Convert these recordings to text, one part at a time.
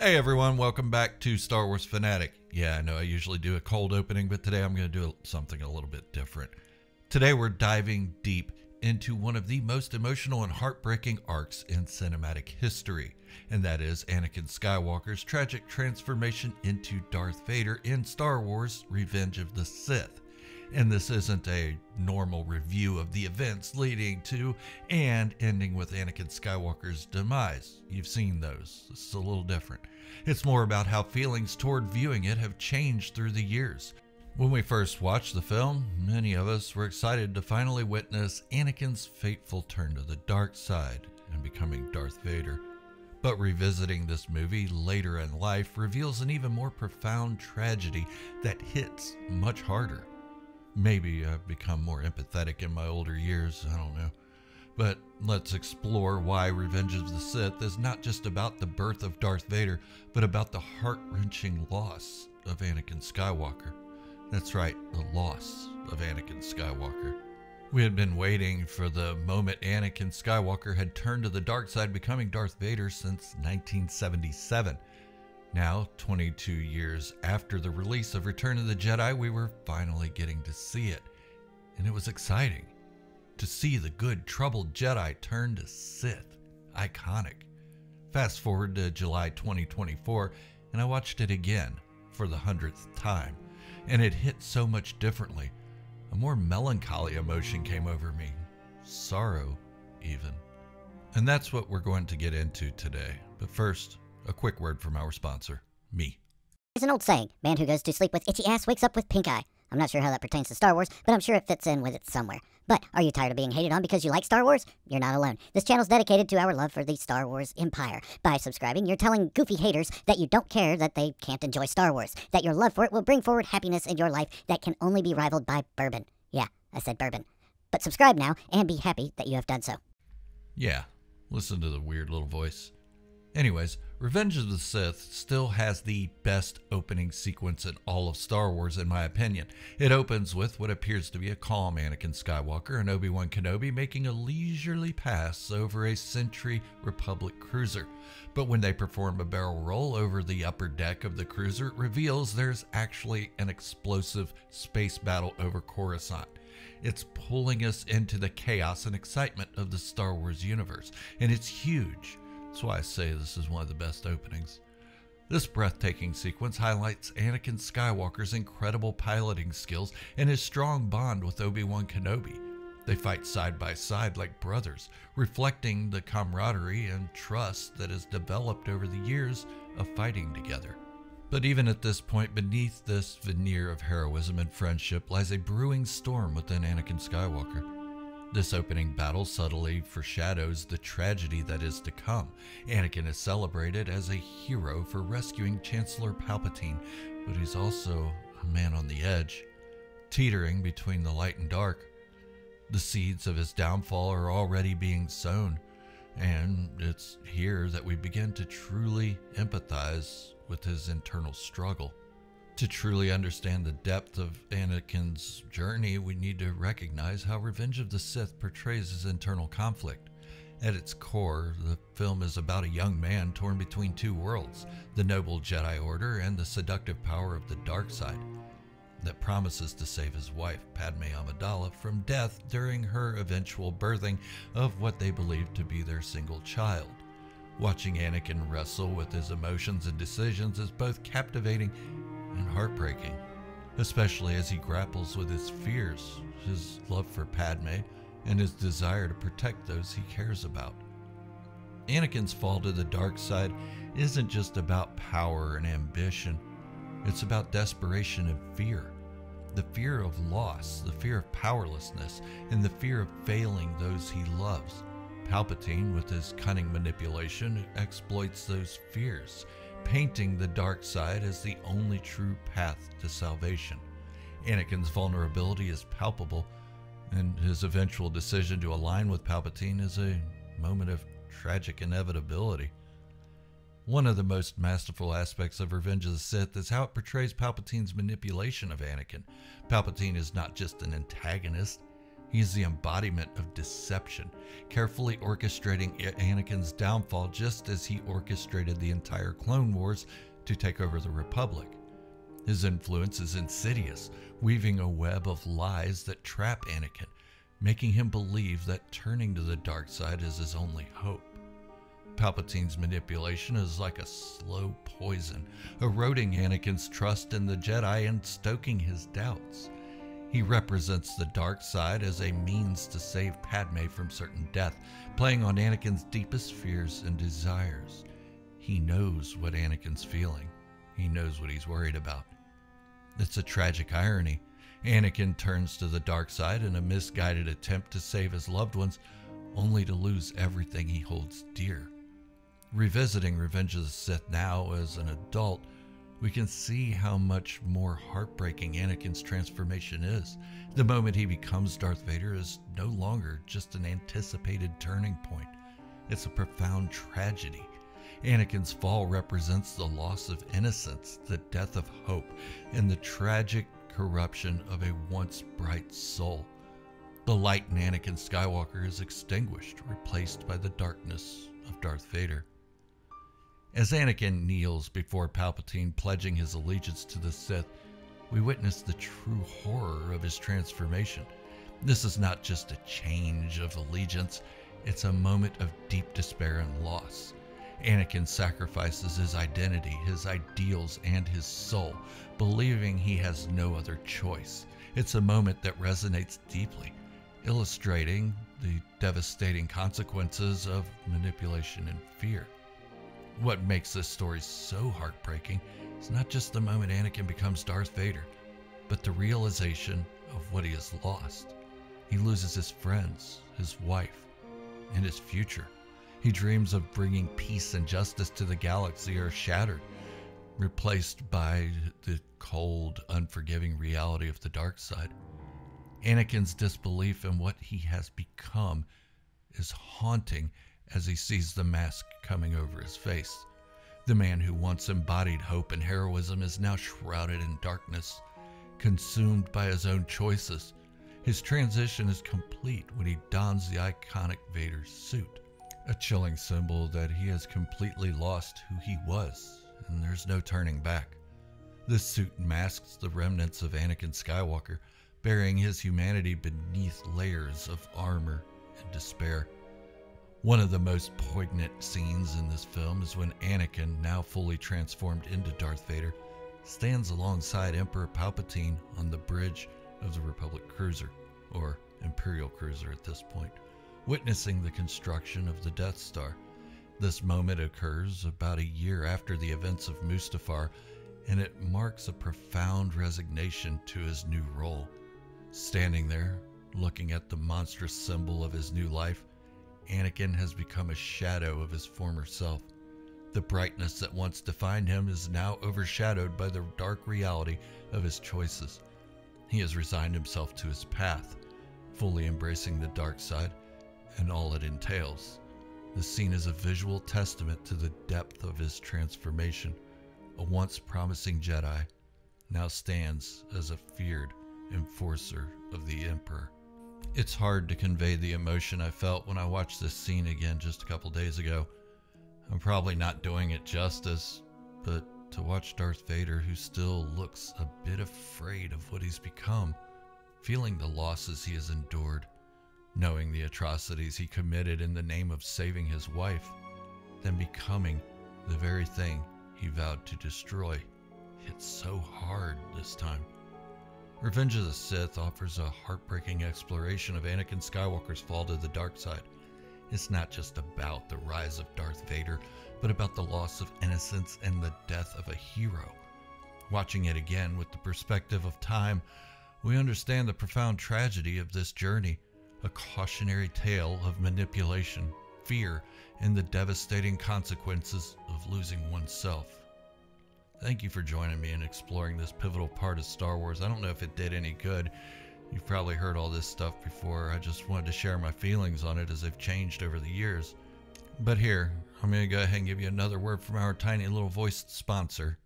Hey everyone, welcome back to Star Wars Fanatic. Yeah, I know I usually do a cold opening, but today I'm going to do something a little bit different. Today we're diving deep into one of the most emotional and heartbreaking arcs in cinematic history, and that is Anakin Skywalker's tragic transformation into Darth Vader in Star Wars: Revenge of the Sith. And this isn't a normal review of the events leading to and ending with Anakin Skywalker's demise. You've seen those. This is a little different. It's more about how feelings toward viewing it have changed through the years. When we first watched the film, many of us were excited to finally witness Anakin's fateful turn to the dark side and becoming Darth Vader. But revisiting this movie later in life reveals an even more profound tragedy that hits much harder. Maybe I've become more empathetic in my older years, I don't know. But let's explore why Revenge of the Sith is not just about the birth of Darth Vader, but about the heart-wrenching loss of Anakin Skywalker. That's right, the loss of Anakin Skywalker. We had been waiting for the moment Anakin Skywalker had turned to the dark side, becoming Darth Vader, since 1977. Now, 22 years after the release of Return of the Jedi, we were finally getting to see it. And it was exciting to see the good, troubled Jedi turn to Sith. Iconic. Fast forward to July 2024, and I watched it again for the 100th time. And it hit so much differently. A more melancholy emotion came over me. Sorrow, even. And that's what we're going to get into today. But first, a quick word from our sponsor, me. There's an old saying, man who goes to sleep with itchy ass wakes up with pink eye. I'm not sure how that pertains to Star Wars, but I'm sure it fits in with it somewhere. But are you tired of being hated on because you like Star Wars? You're not alone. This channel's dedicated to our love for the Star Wars empire. By subscribing, you're telling goofy haters that you don't care that they can't enjoy Star Wars, that your love for it will bring forward happiness in your life that can only be rivaled by bourbon. Yeah, I said bourbon. But subscribe now and be happy that you have done so. Yeah, listen to the weird little voice. Anyways, Revenge of the Sith still has the best opening sequence in all of Star Wars, in my opinion. It opens with what appears to be a calm Anakin Skywalker and Obi-Wan Kenobi making a leisurely pass over a Century Republic cruiser. But when they perform a barrel roll over the upper deck of the cruiser, it reveals there's actually an explosive space battle over Coruscant. It's pulling us into the chaos and excitement of the Star Wars universe, and it's huge. That's why I say this is one of the best openings. This breathtaking sequence highlights Anakin Skywalker's incredible piloting skills and his strong bond with Obi-Wan Kenobi. They fight side by side like brothers, reflecting the camaraderie and trust that has developed over the years of fighting together. But even at this point, beneath this veneer of heroism and friendship lies a brewing storm within Anakin Skywalker. This opening battle subtly foreshadows the tragedy that is to come. Anakin is celebrated as a hero for rescuing Chancellor Palpatine, but he's also a man on the edge, teetering between the light and dark. The seeds of his downfall are already being sown, and it's here that we begin to truly empathize with his internal struggle. To truly understand the depth of Anakin's journey, we need to recognize how Revenge of the Sith portrays his internal conflict. At its core, the film is about a young man torn between two worlds, the noble Jedi Order and the seductive power of the dark side, that promises to save his wife, Padme Amidala, from death during her eventual birthing of what they believe to be their single child. Watching Anakin wrestle with his emotions and decisions is both captivating and heartbreaking, especially as he grapples with his fears, his love for Padme, and his desire to protect those he cares about. Anakin's fall to the dark side isn't just about power and ambition. It's about desperation and fear. The fear of loss, the fear of powerlessness, and the fear of failing those he loves. Palpatine, with his cunning manipulation, exploits those fears, painting the dark side as the only true path to salvation. Anakin's vulnerability is palpable, and his eventual decision to align with Palpatine is a moment of tragic inevitability. One of the most masterful aspects of Revenge of the Sith is how it portrays Palpatine's manipulation of Anakin. Palpatine is not just an antagonist, He is the embodiment of deception, carefully orchestrating Anakin's downfall just as he orchestrated the entire Clone Wars to take over the Republic. His influence is insidious, weaving a web of lies that trap Anakin, making him believe that turning to the dark side is his only hope. Palpatine's manipulation is like a slow poison, eroding Anakin's trust in the Jedi and stoking his doubts. He represents the dark side as a means to save Padme from certain death, playing on Anakin's deepest fears and desires. He knows what Anakin's feeling. He knows what he's worried about. It's a tragic irony. Anakin turns to the dark side in a misguided attempt to save his loved ones, only to lose everything he holds dear. Revisiting Revenge of the Sith now as an adult, we can see how much more heartbreaking Anakin's transformation is. The moment he becomes Darth Vader is no longer just an anticipated turning point. It's a profound tragedy. Anakin's fall represents the loss of innocence, the death of hope, and the tragic corruption of a once bright soul. The light in Anakin Skywalker is extinguished, replaced by the darkness of Darth Vader. As Anakin kneels before Palpatine, pledging his allegiance to the Sith, we witness the true horror of his transformation. This is not just a change of allegiance, it's a moment of deep despair and loss. Anakin sacrifices his identity, his ideals, and his soul, believing he has no other choice. It's a moment that resonates deeply, illustrating the devastating consequences of manipulation and fear. What makes this story so heartbreaking is not just the moment Anakin becomes Darth Vader, but the realization of what he has lost. He loses his friends, his wife, and his future. He dreams of bringing peace and justice to the galaxy are shattered, replaced by the cold, unforgiving reality of the dark side. Anakin's disbelief in what he has become is haunting as he sees the mask coming over his face. The man who once embodied hope and heroism is now shrouded in darkness, consumed by his own choices. His transition is complete when he dons the iconic Vader suit, a chilling symbol that he has completely lost who he was, and there's no turning back. This suit masks the remnants of Anakin Skywalker, burying his humanity beneath layers of armor and despair. One of the most poignant scenes in this film is when Anakin, now fully transformed into Darth Vader, stands alongside Emperor Palpatine on the bridge of the Republic cruiser, or Imperial cruiser at this point, witnessing the construction of the Death Star. This moment occurs about a year after the events of Mustafar, and it marks a profound resignation to his new role. Standing there, looking at the monstrous symbol of his new life, Anakin has become a shadow of his former self. The brightness that once defined him is now overshadowed by the dark reality of his choices. He has resigned himself to his path, fully embracing the dark side and all it entails. The scene is a visual testament to the depth of his transformation. A once promising Jedi now stands as a feared enforcer of the Emperor. It's hard to convey the emotion I felt when I watched this scene again just a couple days ago. I'm probably not doing it justice, but to watch Darth Vader, who still looks a bit afraid of what he's become, feeling the losses he has endured, knowing the atrocities he committed in the name of saving his wife, then becoming the very thing he vowed to destroy, hit so hard this time. Revenge of the Sith offers a heartbreaking exploration of Anakin Skywalker's fall to the dark side. It's not just about the rise of Darth Vader, but about the loss of innocence and the death of a hero. Watching it again with the perspective of time, we understand the profound tragedy of this journey, a cautionary tale of manipulation, fear, and the devastating consequences of losing oneself. Thank you for joining me in exploring this pivotal part of Star Wars. I don't know if it did any good. You've probably heard all this stuff before. I just wanted to share my feelings on it as they've changed over the years. But here, I'm going to go ahead and give you another word from our tiny little voiced sponsor.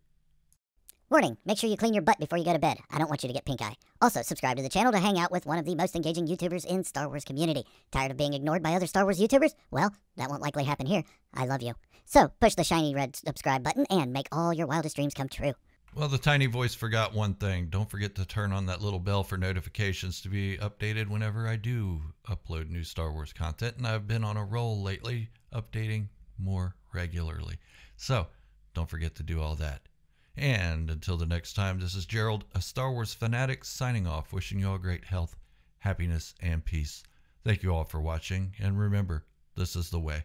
Warning, make sure you clean your butt before you go to bed. I don't want you to get pink eye. Also, subscribe to the channel to hang out with one of the most engaging YouTubers in Star Wars community. Tired of being ignored by other Star Wars YouTubers? Well, that won't likely happen here. I love you. So, push the shiny red subscribe button and make all your wildest dreams come true. Well, the tiny voice forgot one thing. Don't forget to turn on that little bell for notifications to be updated whenever I do upload new Star Wars content. And I've been on a roll lately, updating more regularly. So, don't forget to do all that. And until the next time, this is Gerald, a Star Wars fanatic, signing off, wishing you all great health, happiness, and peace. Thank you all for watching, and remember, this is the way.